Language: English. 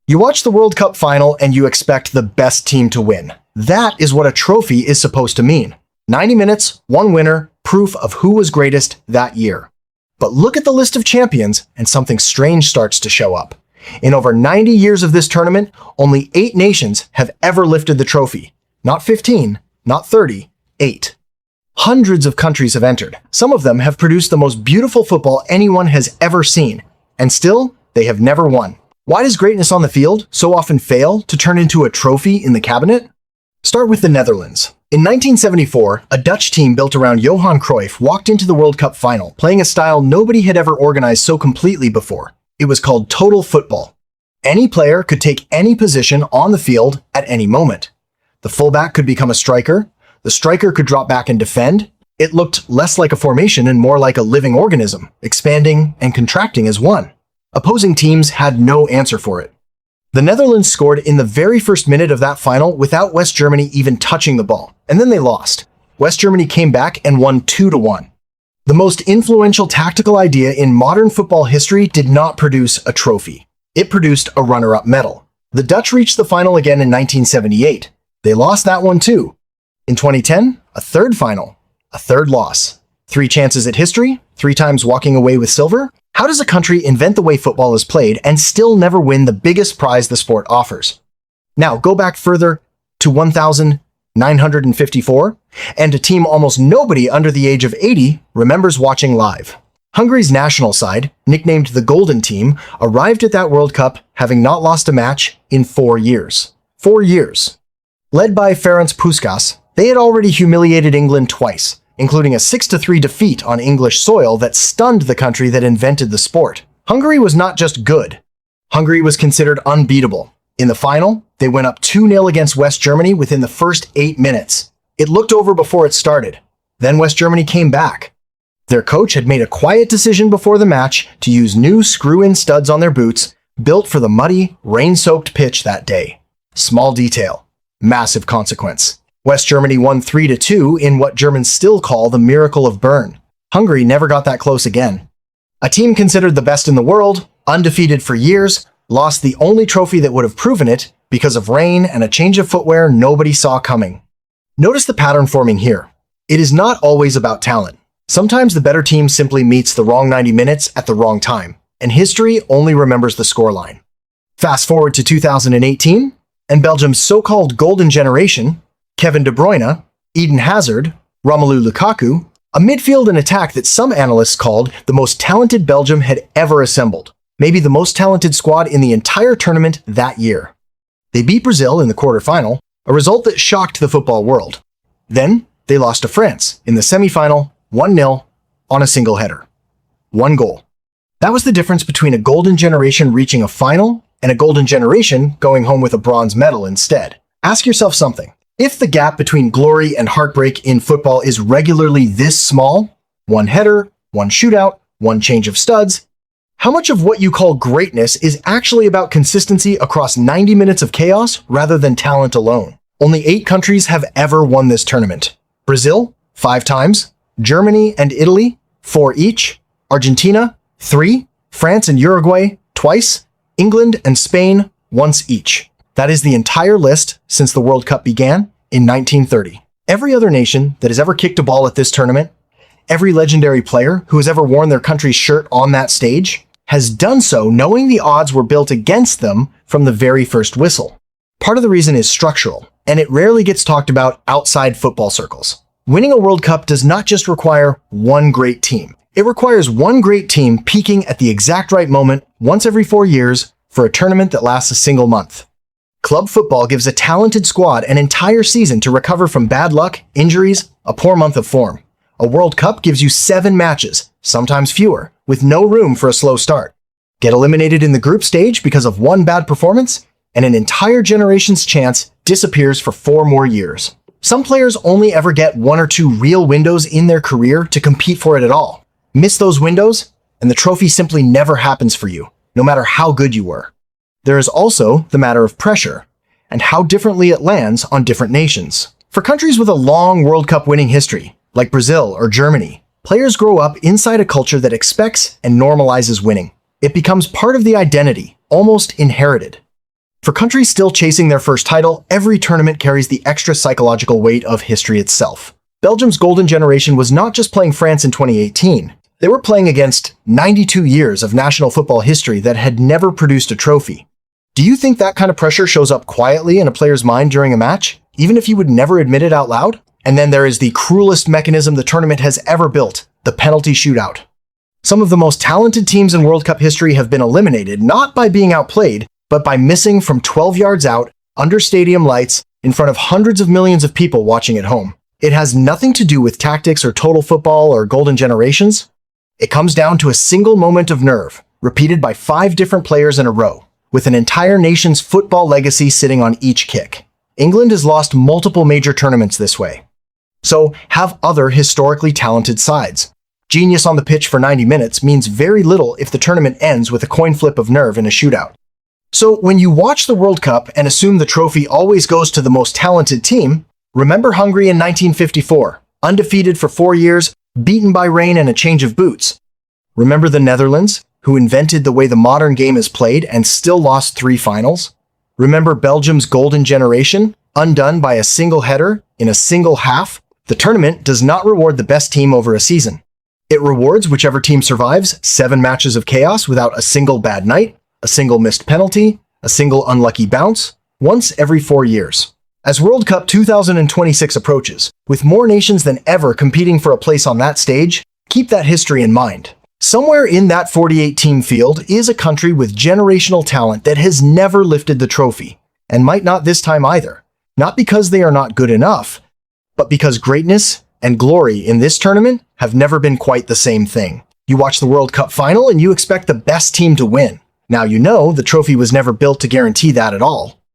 You watch the World Cup final and you expect the best team to win. That is what a trophy is supposed to mean. 90 minutes, one winner, proof of who was greatest that year. But look at the list of champions and something strange starts to show up. In over 90 years of this tournament, only 8 nations have ever lifted the trophy. Not 15, not 30, 8. Hundreds of countries have entered. Some of them have produced the most beautiful football anyone has ever seen. And still, they have never won. Why does greatness on the field so often fail to turn into a trophy in the cabinet? Start with the Netherlands. In 1974, a Dutch team built around Johan Cruyff walked into the World Cup final, playing a style nobody had ever organized so completely before. It was called total football. Any player could take any position on the field at any moment. The fullback could become a striker. The striker could drop back and defend. It looked less like a formation and more like a living organism, expanding and contracting as one. Opposing teams had no answer for it. The Netherlands scored in the very first minute of that final without West Germany even touching the ball, and then they lost. West Germany came back and won 2-1. The most influential tactical idea in modern football history did not produce a trophy. It produced a runner-up medal. The Dutch reached the final again in 1978. They lost that one too. In 2010, a third final, a third loss. 3 chances at history, 3 times walking away with silver. How does a country invent the way football is played and still never win the biggest prize the sport offers? Now, go back further to 1954, and a team almost nobody under the age of 80 remembers watching live. Hungary's national side, nicknamed the Golden Team, arrived at that World Cup having not lost a match in 4 years. 4 years. Led by Ferenc Puskás, they had already humiliated England twice, including a 6-3 defeat on English soil that stunned the country that invented the sport. Hungary was not just good. Hungary was considered unbeatable. In the final, they went up 2-0 against West Germany within the first 8 minutes. It looked over before it started. Then West Germany came back. Their coach had made a quiet decision before the match to use new screw-in studs on their boots, built for the muddy, rain-soaked pitch that day. Small detail. Massive consequence. West Germany won 3-2 in what Germans still call the miracle of Bern. Hungary never got that close again. A team considered the best in the world, undefeated for years, lost the only trophy that would have proven it because of rain and a change of footwear nobody saw coming. Notice the pattern forming here. It is not always about talent. Sometimes the better team simply meets the wrong 90 minutes at the wrong time, and history only remembers the scoreline. Fast forward to 2018, and Belgium's so-called golden generation, Kevin De Bruyne, Eden Hazard, Romelu Lukaku, a midfield and attack that some analysts called the most talented Belgium had ever assembled, maybe the most talented squad in the entire tournament that year. They beat Brazil in the quarterfinal, a result that shocked the football world. Then, they lost to France in the semifinal, 1-0, on a single header. 1 goal. That was the difference between a golden generation reaching a final and a golden generation going home with a bronze medal instead. Ask yourself something. If the gap between glory and heartbreak in football is regularly this small, 1 header, 1 shootout, 1 change of studs, how much of what you call greatness is actually about consistency across 90 minutes of chaos rather than talent alone? Only 8 countries have ever won this tournament. Brazil, 5 times. Germany and Italy, 4 each. Argentina, 3. France and Uruguay, twice. England and Spain, once each. That is the entire list since the World Cup began in 1930. Every other nation that has ever kicked a ball at this tournament, every legendary player who has ever worn their country's shirt on that stage, has done so knowing the odds were built against them from the very first whistle. Part of the reason is structural, and it rarely gets talked about outside football circles. Winning a World Cup does not just require one great team. It requires one great team peaking at the exact right moment once every 4 years for a tournament that lasts a single month. Club football gives a talented squad an entire season to recover from bad luck, injuries, a poor month of form. A World Cup gives you 7 matches, sometimes fewer, with no room for a slow start. Get eliminated in the group stage because of one bad performance, and an entire generation's chance disappears for 4 more years. Some players only ever get 1 or 2 real windows in their career to compete for it at all. Miss those windows, and the trophy simply never happens for you, no matter how good you were. There is also the matter of pressure, and how differently it lands on different nations. For countries with a long World Cup winning history, like Brazil or Germany, players grow up inside a culture that expects and normalizes winning. It becomes part of the identity, almost inherited. For countries still chasing their first title, every tournament carries the extra psychological weight of history itself. Belgium's golden generation was not just playing France in 2018. They were playing against 92 years of national football history that had never produced a trophy. Do you think that kind of pressure shows up quietly in a player's mind during a match, even if he would never admit it out loud? And then there is the cruelest mechanism the tournament has ever built, the penalty shootout. Some of the most talented teams in World Cup history have been eliminated not by being outplayed, but by missing from 12 yards out, under stadium lights, in front of hundreds of millions of people watching at home. It has nothing to do with tactics or total football or golden generations. It comes down to a single moment of nerve, repeated by 5 different players in a row, with an entire nation's football legacy sitting on each kick. England has lost multiple major tournaments this way. So have other historically talented sides. Genius on the pitch for 90 minutes means very little if the tournament ends with a coin flip of nerve in a shootout. So when you watch the World Cup and assume the trophy always goes to the most talented team, remember Hungary in 1954, undefeated for 4 years, beaten by rain and a change of boots. Remember the Netherlands, who invented the way the modern game is played and still lost 3 finals? Remember Belgium's golden generation, undone by a single header in a single half? The tournament does not reward the best team over a season. It rewards whichever team survives 7 matches of chaos without a single bad night, a single missed penalty, a single unlucky bounce, once every 4 years. As World Cup 2026 approaches, with more nations than ever competing for a place on that stage, keep that history in mind. Somewhere in that 48-team field is a country with generational talent that has never lifted the trophy, and might not this time either. Not because they are not good enough, but because greatness and glory in this tournament have never been quite the same thing. You watch the World Cup final and you expect the best team to win. Now you know the trophy was never built to guarantee that at all.